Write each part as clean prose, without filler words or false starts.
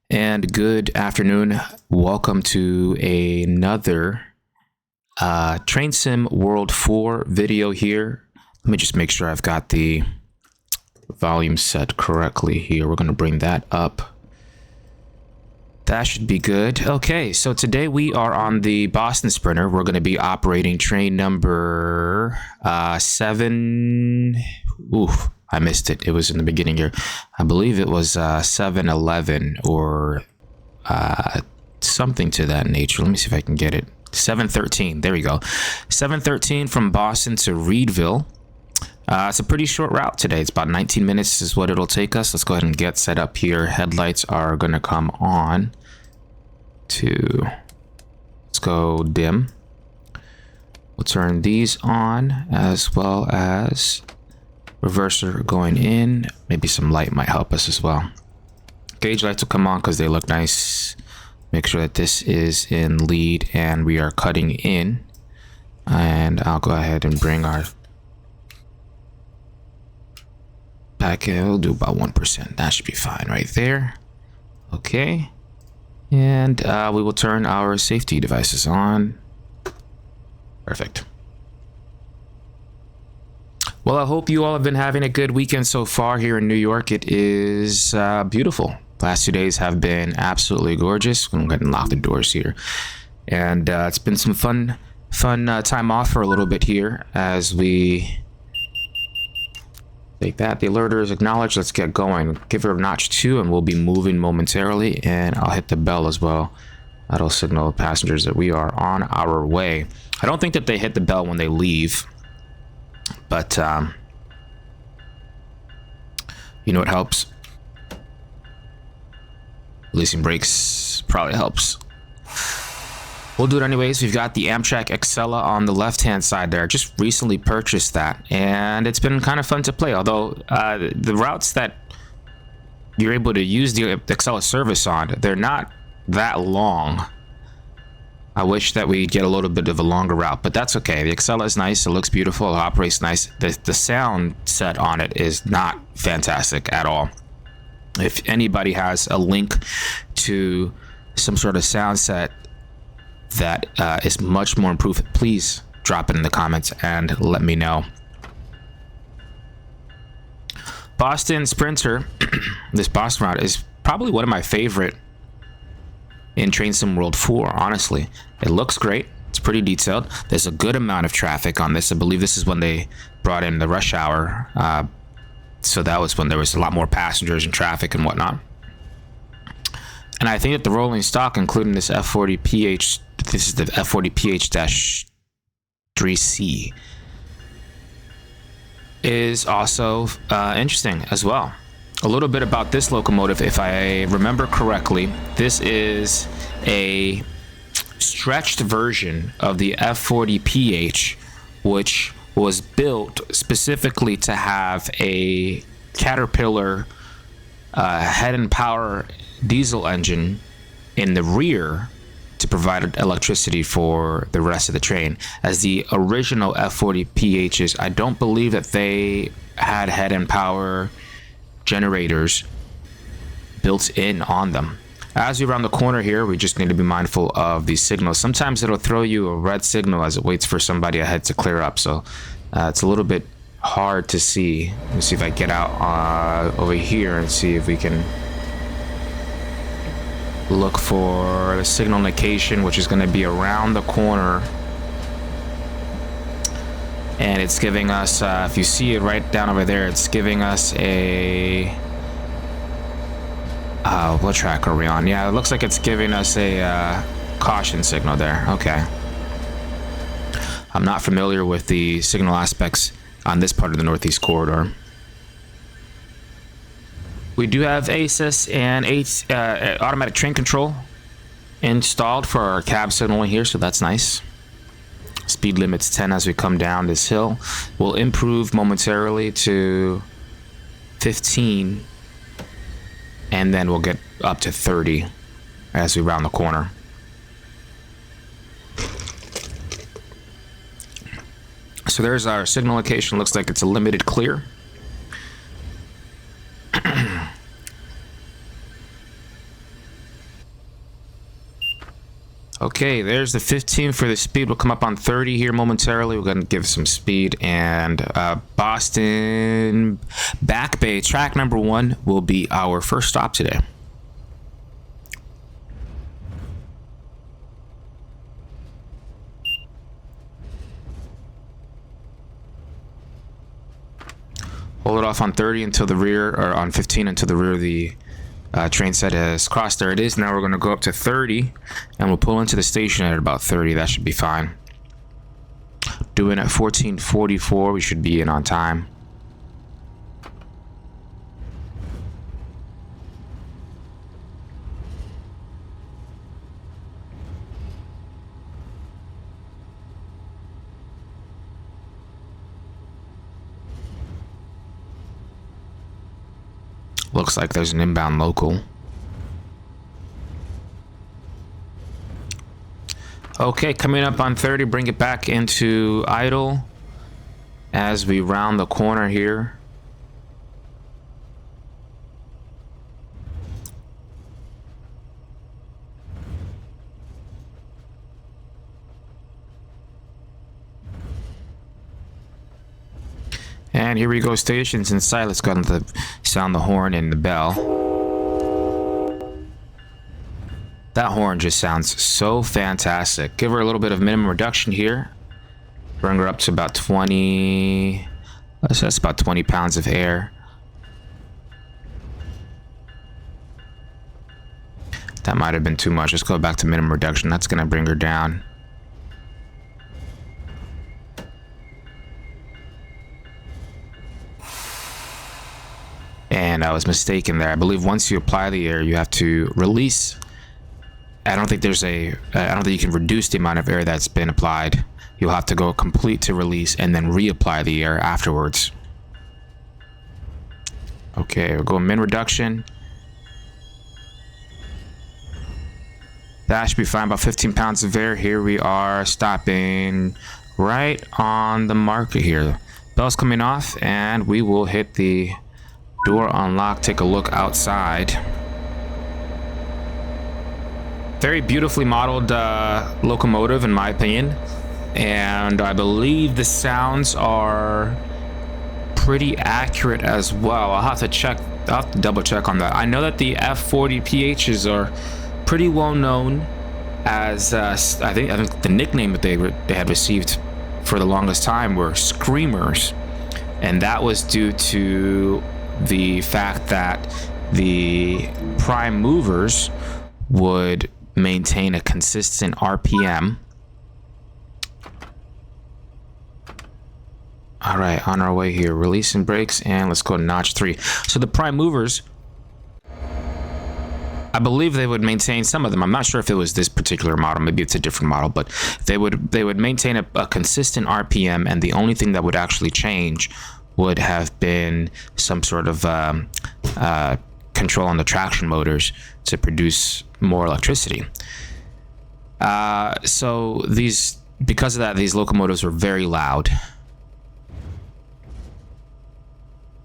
And good afternoon. Welcome to another Train Sim World 4 video here. Let me just make sure I've got the volume set correctly here. We're going to bring that up. That should be good. Okay, so today we are on the Boston Sprinter. We're going to be operating train number 7. Oof. I missed it. It was in the beginning here. I believe it was 711 or something to that nature. Let me see if I can get it. 713. There we go. 713 from Boston to Reedville. It's a pretty short route today. It's about 19 minutes is what it'll take us. Let's go ahead and get set up here. Headlights are going to come on let's go dim. We'll turn these on as well as reverser going in. Maybe some light might help us as well. Gauge lights will come on because they look nice. Make sure that this is in lead and we are cutting in. And I'll go ahead and bring our back. We'll do about 1%. That should be fine right there. Okay. And we will turn our safety devices on. Perfect. Well, I hope you all have been having a good weekend so far here in New York. It is beautiful. Last 2 days have been absolutely gorgeous. I'm going to go ahead and lock the doors here. And it's been some fun time off for a little bit here as we take that. The alerter is acknowledged. Let's get going. Give her a notch 2 and we'll be moving momentarily. And I'll hit the bell as well. That'll signal passengers that we are on our way. I don't think that they hit the bell when they leave. But, you know what helps? Releasing brakes probably helps. We'll do it anyways. We've got the Amtrak Excella on the left-hand side there. Just recently purchased that, and it's been kind of fun to play. Although, the routes that you're able to use the Excella service on, they're not that long. I wish that we get a little bit of a longer route, but that's okay. The Excella is nice. It looks beautiful. It operates nice. The sound set on it is not fantastic at all. If anybody has a link to some sort of sound set that is much more improved, please drop it in the comments and let me know. Boston Sprinter, this Boston route is probably one of my favorite in Train Sim World 4, honestly. It looks great. It's pretty detailed. There's a good amount of traffic on this. I believe this is when they brought in the rush hour. So that was when there was a lot more passengers and traffic and whatnot. And I think that the rolling stock, including this F40PH, this is the F40PH-3C, is also interesting as well. A little bit about this locomotive, if I remember correctly, this is a stretched version of the F40PH, which was built specifically to have a Caterpillar head and power diesel engine in the rear to provide electricity for the rest of the train. As the original F40PHs, I don't believe that they had head and power generators built in on them. As we round the corner here, we just need to be mindful of these signals. Sometimes it'll throw you a red signal as it waits for somebody ahead to clear up, so it's a little bit hard to see. Let me see if I get out over here and see if we can look for the signal indication, which is going to be around the corner. And it's giving us, if you see it right down over there, it's giving us a, what track are we on? Yeah, it looks like it's giving us a caution signal there. Okay. I'm not familiar with the signal aspects on this part of the Northeast Corridor. We do have ASIS and automatic train control installed for our cab signaling here, so that's nice. Speed limit's 10 as we come down this hill. We'll improve momentarily to 15, and then we'll get up to 30 as we round the corner. So there's our signal location. Looks like it's a limited clear. Okay, there's the 15 for the speed. We'll come up on 30 here momentarily. We're going to give some speed. And Boston Back Bay, track number 1, will be our first stop today. Hold it off on 30 until the rear, or on 15 until the rear of the train set has crossed. There it is. Now we're going to go up to 30 and we'll pull into the station at about 30. That should be fine. Doing at 14:44, we should be in on time. Looks like there's an inbound local. Okay, coming up on 30, bring it back into idle as we round the corner here. And here we go, stations in sight. Let's go ahead and sound the horn and the bell. That horn just sounds so fantastic. Give her a little bit of minimum reduction here. Bring her up to about 20. That's about 20 pounds of air. That might have been too much. Let's go back to minimum reduction. That's going to bring her down. And I was mistaken there. I believe once you apply the air, you have to release. I don't think you can reduce the amount of air that's been applied. You'll have to go complete to release and then reapply the air afterwards. Okay, we'll go min reduction. That should be fine. About 15 pounds of air. Here we are stopping right on the marker here. Bell's coming off and we will hit the door unlock. Take a look outside. Very beautifully modeled locomotive in my opinion, and I believe the sounds are pretty accurate as well. I'll have to double check on that. I know that the F40PHs are pretty well known as I think the nickname that they had received for the longest time were screamers, and that was due to the fact that the prime movers would maintain a consistent RPM. All right, on our way here, releasing brakes, and let's go to notch 3. So the prime movers, I believe they would maintain some of them. I'm not sure if it was this particular model, maybe it's a different model, but they would maintain a consistent RPM, and the only thing that would actually change would have been some sort of control on the traction motors to produce more electricity. So because of that, these locomotives were very loud.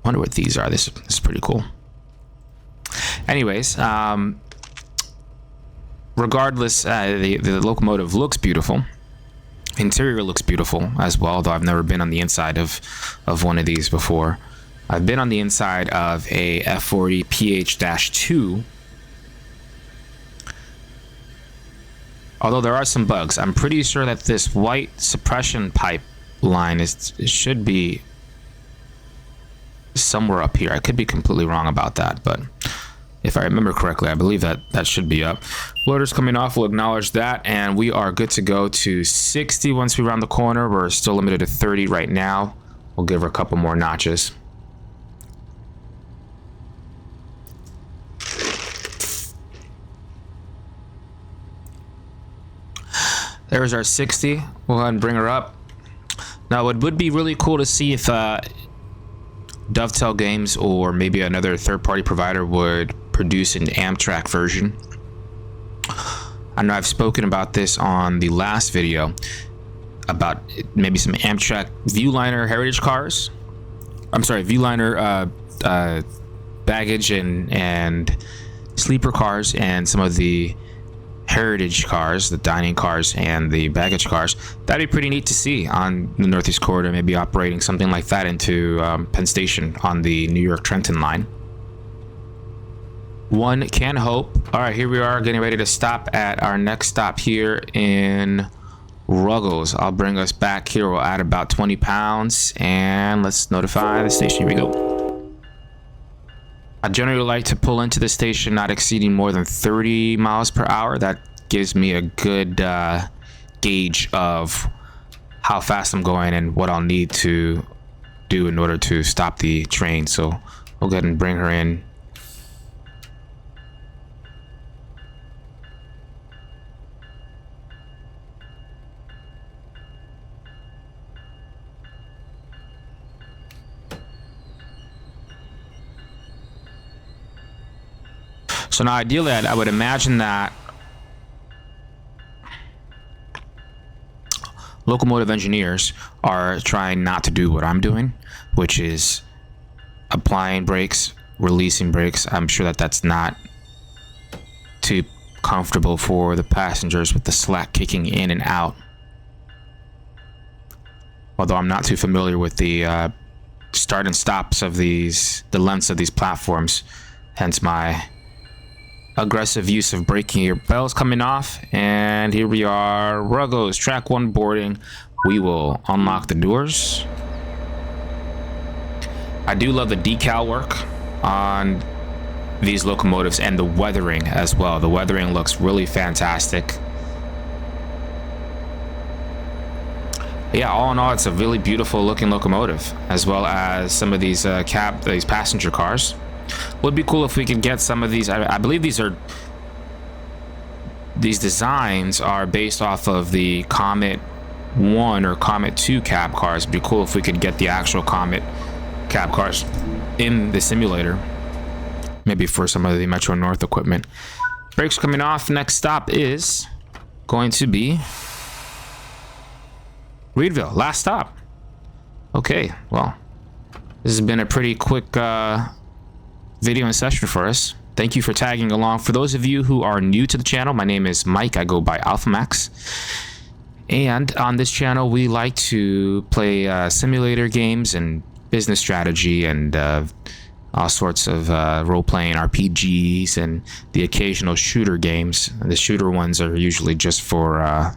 Wonder what these are. This is pretty cool. Anyways, regardless, the locomotive looks beautiful. Interior looks beautiful as well, though I've never been on the inside of one of these before. I've been on the inside of a F40PH-2. Although there are some bugs. I'm pretty sure that this white suppression pipe line should be somewhere up here. I could be completely wrong about that, but if I remember correctly, I believe that should be up. Loader's coming off. We'll acknowledge that, and we are good to go to 60 once we round the corner. We're still limited to 30 right now. We'll give her a couple more notches. There's our 60. We'll go ahead and bring her up. Now, it would be really cool to see if Dovetail Games or maybe another third-party provider would produce an Amtrak version. I know I've spoken about this on the last video about maybe some Amtrak Viewliner heritage cars. I'm sorry, Viewliner baggage and sleeper cars, and some of the heritage cars, the dining cars and the baggage cars. That'd be pretty neat to see on the Northeast Corridor, maybe operating something like that into Penn Station on the New York Trenton line. One can hope. All right, here we are getting ready to stop at our next stop here in Ruggles. I'll bring us back here. We'll add about 20 pounds and let's notify the station. Here we go. I generally like to pull into the station not exceeding more than 30 miles per hour. That gives me a good gauge of how fast I'm going and what I'll need to do in order to stop the train. So we'll go ahead and bring her in. So now ideally I would imagine that locomotive engineers are trying not to do what I'm doing, which is applying brakes, releasing brakes. I'm sure that that's not too comfortable for the passengers with the slack kicking in and out. Although I'm not too familiar with the start and stops of the lengths of these platforms, hence my aggressive use of braking here. Bells coming off, and here we are. Ruggles, track 1 boarding. We will unlock the doors. I do love the decal work on these locomotives and the weathering as well. The weathering looks really fantastic. Yeah, all in all, it's a really beautiful looking locomotive, as well as some of these these passenger cars. Would be cool if we could get some of these. I believe these designs are based off of the Comet 1 or Comet 2 cab cars. It'd be cool if we could get the actual Comet cab cars in the simulator, maybe for some of the Metro North equipment. Brakes coming off. Next stop is going to be Reedville. Last stop. Okay, well, this has been a pretty quick video and session for us. Thank you for tagging along. For those of you who are new to the channel, my name is Mike. I go by AlphaMax. And on this channel, we like to play simulator games and business strategy and all sorts of role-playing RPGs and the occasional shooter games. The shooter ones are usually just for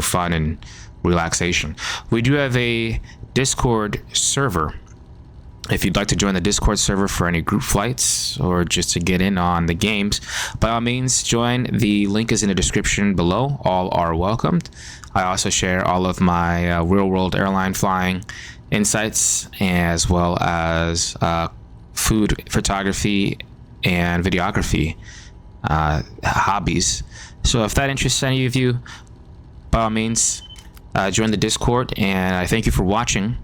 fun and relaxation. We do have a Discord server. If you'd like to join the Discord server for any group flights or just to get in on the games, by all means, join. The link is in the description below. All are welcomed. I also share all of my real-world airline flying insights, as well as food photography and videography hobbies. So if that interests any of you, by all means, join the Discord, and I thank you for watching.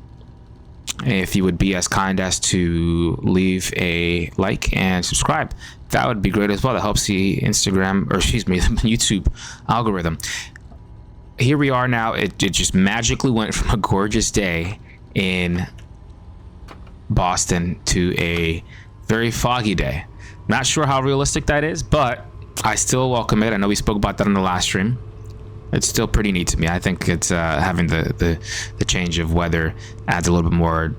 If you would be as kind as to leave a like and subscribe, that would be great as well. That helps the YouTube algorithm. Here we are now. It just magically went from a gorgeous day in Boston to a very foggy day. Not sure how realistic that is, but I still welcome it. I know we spoke about that on the last stream. It's still pretty neat to me. I think it's having the change of weather adds a little bit more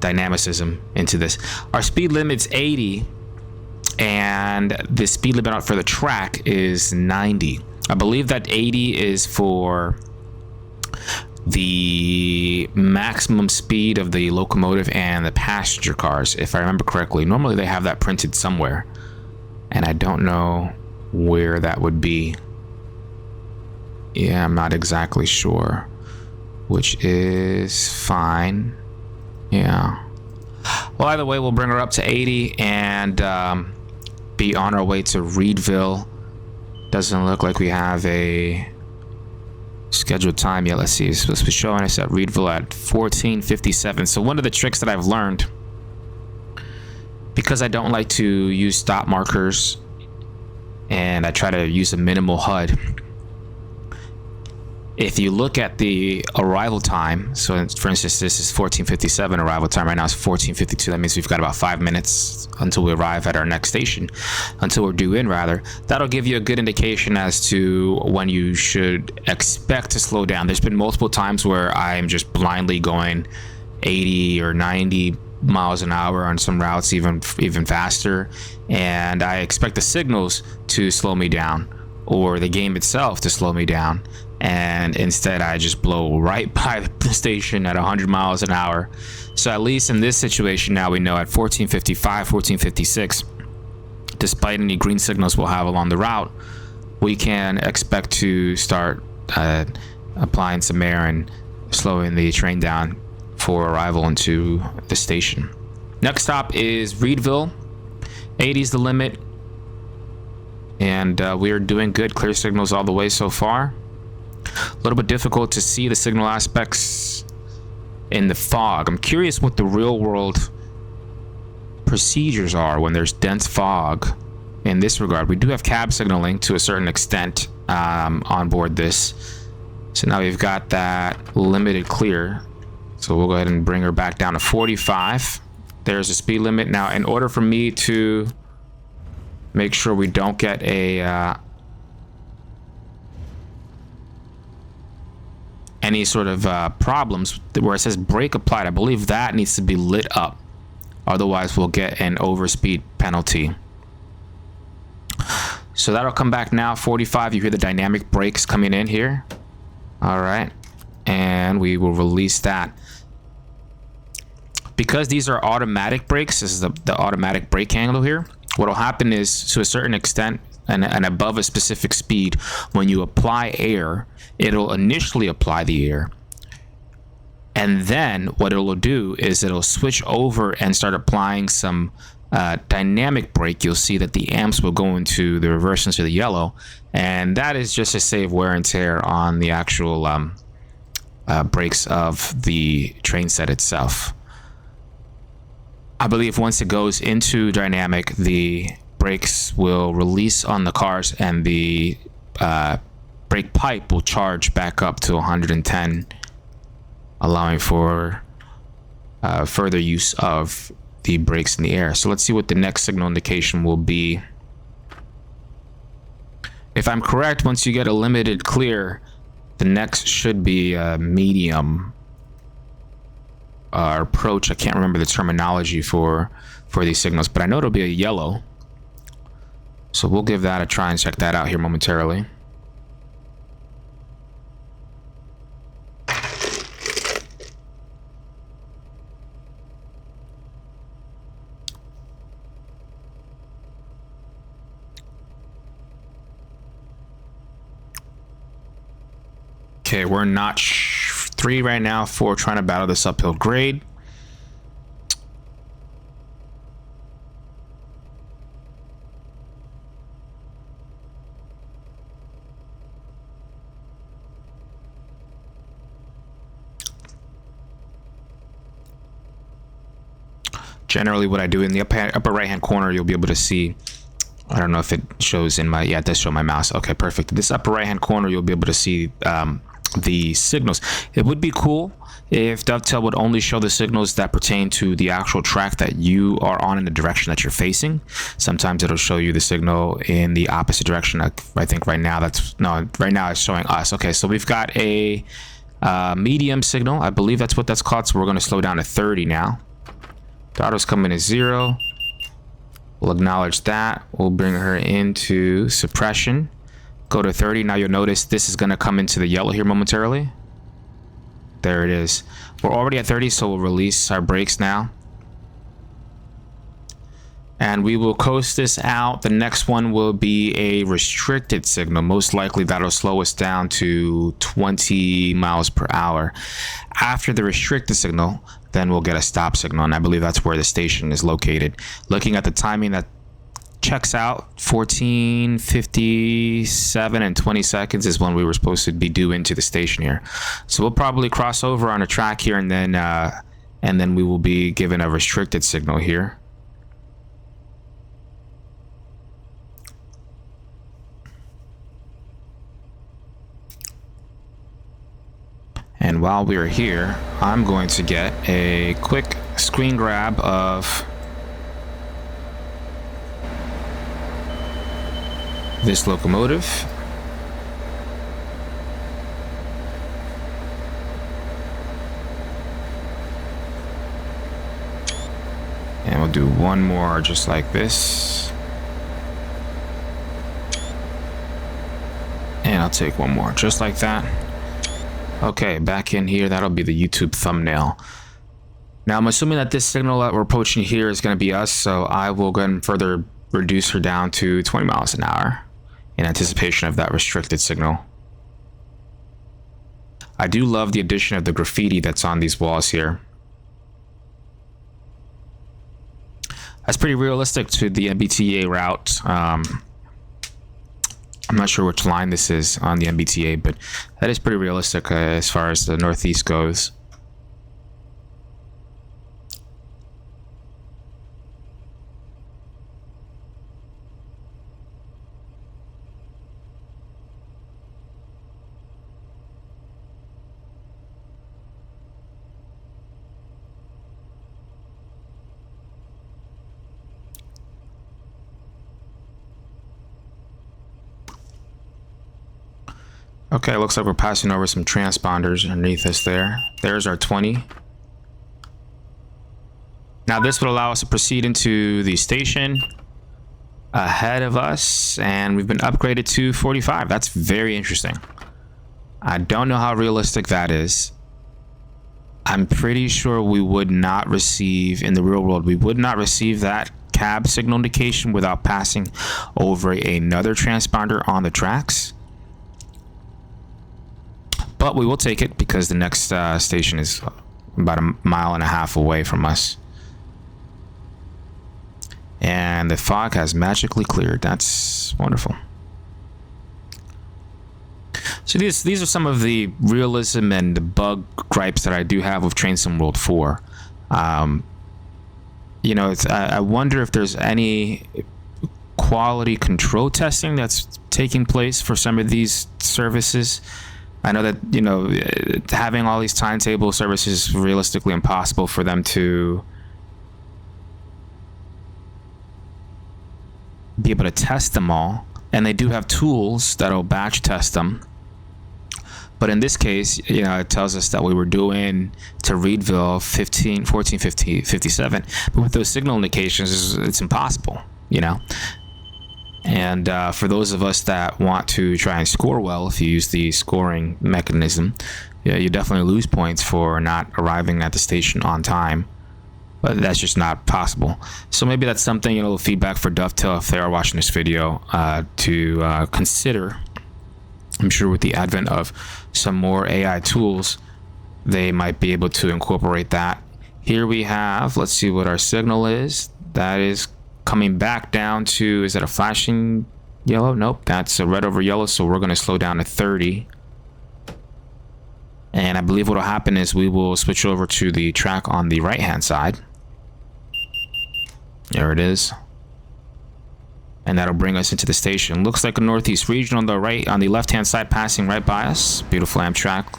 dynamicism into this. Our speed limit's 80, and the speed limit for the track is 90. I believe that 80 is for the maximum speed of the locomotive and the passenger cars, if I remember correctly. Normally they have that printed somewhere, and I don't know where that would be. Yeah, I'm not exactly sure, which is fine. Yeah. Well, either way, we'll bring her up to 80 and be on our way to Reedville. Doesn't look like we have a scheduled time yet. Let's see. It's supposed to be showing us at Reedville at 14:57. So one of the tricks that I've learned, because I don't like to use stop markers and I try to use a minimal HUD, if you look at the arrival time, so for instance, this is 14:57 arrival time. Right now it's 14:52. That means we've got about 5 minutes until we arrive at our next station, until we're due in rather. That'll give you a good indication as to when you should expect to slow down. There's been multiple times where I'm just blindly going 80 or 90 miles an hour on some routes, even faster, and I expect the signals to slow me down or the game itself to slow me down, and instead I just blow right by the station at 100 miles an hour. So at least in this situation now we know at 14:55, 14:56, despite any green signals we'll have along the route, we can expect to start applying some air and slowing the train down for arrival into the station. Next stop is Reedville. 80 is the limit, and we are doing good. Clear signals all the way so far. A little bit difficult to see the signal aspects in the fog. I'm curious what the real world procedures are when there's dense fog in this regard. We do have cab signaling to a certain extent on board this. So now we've got that limited clear. So we'll go ahead and bring her back down to 45. There's a speed limit. Now, in order for me to make sure we don't get any sort of problems where it says brake applied, I believe that needs to be lit up. Otherwise, we'll get an overspeed penalty. So that'll come back now. 45. You hear the dynamic brakes coming in here. All right. And we will release that. Because these are automatic brakes, this is the automatic brake handle here. What will happen is, to a certain extent and above a specific speed, when you apply air, it'll initially apply the air. And then what it'll do is it'll switch over and start applying some dynamic brake. You'll see that the amps will go into the reverse, into the yellow. And that is just to save wear and tear on the actual brakes of the train set itself. I believe once it goes into dynamic, the brakes will release on the cars and the brake pipe will charge back up to 110, allowing for further use of the brakes in the air. So let's see what the next signal indication will be. If I'm correct, once you get a limited clear, the next should be a medium approach. I can't remember the terminology for these signals, but I know it'll be a yellow. So we'll give that a try and check that out here momentarily. Okay, we're notch 3 right now for trying to battle this uphill grade. Generally, what I do in the upper right hand corner, you'll be able to see, I don't know if it shows in my, yeah, it does show my mouse. Okay, perfect. This upper right hand corner, you'll be able to see the signals. It would be cool if Dovetail would only show the signals that pertain to the actual track that you are on in the direction that you're facing. Sometimes it'll show you the signal in the opposite direction. I think right now right now it's showing us. Okay, so we've got a medium signal. I believe that's what that's called. So we're going to slow down to 30 now. Throttle's coming to 0. We'll acknowledge that. We'll bring her into suppression. Go to 30. Now you'll notice this is going to come into the yellow here momentarily. There it is. We're already at 30, so we'll release our brakes now. And we will coast this out. The next one will be a restricted signal. Most likely that'll slow us down to 20 miles per hour. After the restricted signal, then we'll get a stop signal. And I believe that's where the station is located. Looking at the timing, that checks out. 14:57 and 20 seconds is when we were supposed to be due into the station here. So we'll probably cross over on a track here, and then we will be given a restricted signal here. And while we are here, I'm going to get a quick screen grab of this locomotive. And we'll do one more just like this. And I'll take one more just like that. Okay, back in here, that'll be the YouTube thumbnail. Now I'm assuming that this signal that we're approaching here is going to be us, so I will go ahead and further reduce her down to 20 miles an hour in anticipation of that restricted signal. I do love the addition of the graffiti that's on these walls here. That's pretty realistic to the MBTA route. I'm not sure which line this is on the MBTA, but that is pretty realistic as far as the Northeast goes. Okay, looks like we're passing over some transponders underneath us there. There's our 20. Now this would allow us to proceed into the station ahead of us, and we've been upgraded to 45. That's very interesting. I don't know how realistic that is. I'm pretty sure we would not receive, in the real world, we would not receive that cab signal indication without passing over another transponder on the tracks. But we will take it because the next station is about a mile and a half away from us. And the fog has magically cleared. That's wonderful. So these are some of the realism and the bug gripes that I do have with Train Sim World 4. You know, I wonder if there's any quality control testing that's taking place for some of these services. I know that, you know, having all these timetable services is realistically impossible for them to be able to test them all. And they do have tools that'll batch test them. But in this case, you know, it tells us that we were doing to Reedville 14, 50, 57. But with those signal indications, it's impossible, you know. And for those of us that want to try and score well, if you use the scoring mechanism, yeah, you definitely lose points for not arriving at the station on time. But that's just not possible. So maybe that's something, you know, feedback for Dovetail if they are watching this video to consider. I'm sure with the advent of some more AI tools, they might be able to incorporate that. Here we have, let's see what our signal is. That is coming back down to, is that a flashing yellow? Nope, that's a red over yellow, so we're going to slow down to 30. And I believe what will happen is we will switch over to the track on the right hand side. There it is. And that'll bring us into the station. Looks like a Northeast region on the right, on the left hand side, passing right by us. Beautiful Amtrak.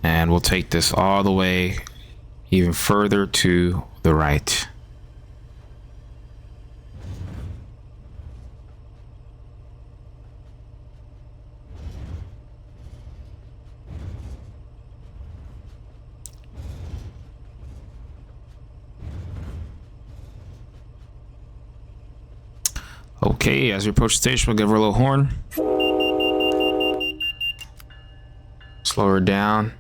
And we'll take this all the way even further to the right. Okay, as we approach the station, we'll give her a little horn. Slow her down.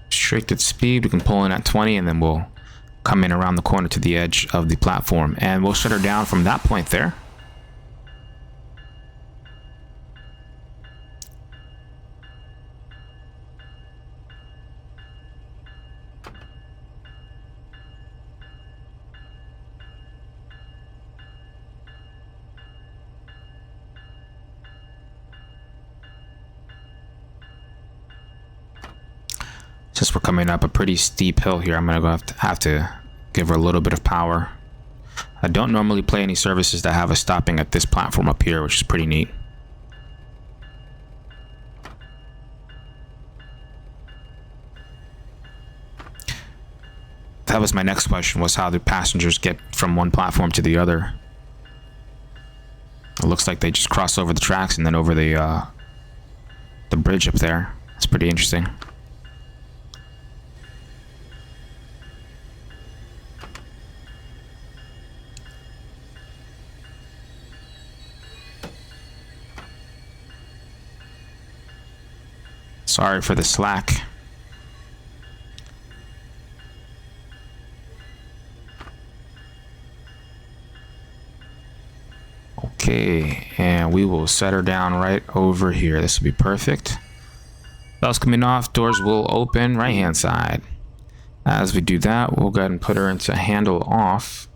Restricted speed, we can pull in at 20 and then we'll come in around the corner to the edge of the platform and we'll shut her down from that point there. Since we're coming up a pretty steep hill here, I'm gonna have to give her a little bit of power. I don't normally play any services that have us stopping at this platform up here, which is pretty neat. That was my next question, was how do passengers get from one platform to the other? It looks like they just cross over the tracks and then over the bridge up there. It's pretty interesting. Sorry for the slack. Okay, and we will set her down right over here. This will be perfect. Bells coming off, doors will open, right hand side. As we do that, we'll go ahead and put her into handle off.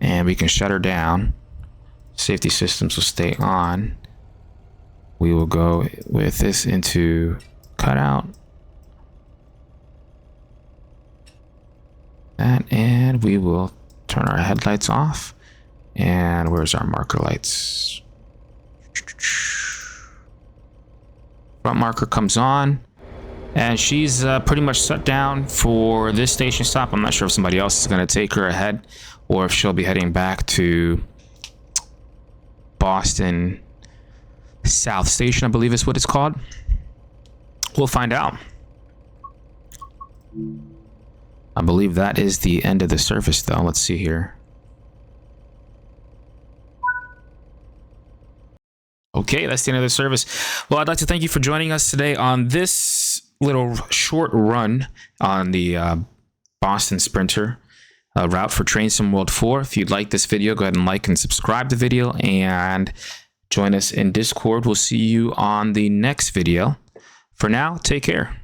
And we can shut her down. Safety systems will stay on. We will go with this into cutout. And we will turn our headlights off. And where's our marker lights? Front marker comes on. And she's pretty much shut down for this station stop. I'm not sure if somebody else is going to take her ahead or if she'll be heading back to Boston South Station, I believe is what it's called. We'll find out. I believe that is the end of the service, though. Let's see here. Okay, that's the end of the service. Well, I'd like to thank you for joining us today on this little short run on the Boston Sprinter route for Train Sim World 4. If you'd like this video, go ahead and like and subscribe to the video and join us in Discord. We'll see you on the next video. For now, take care.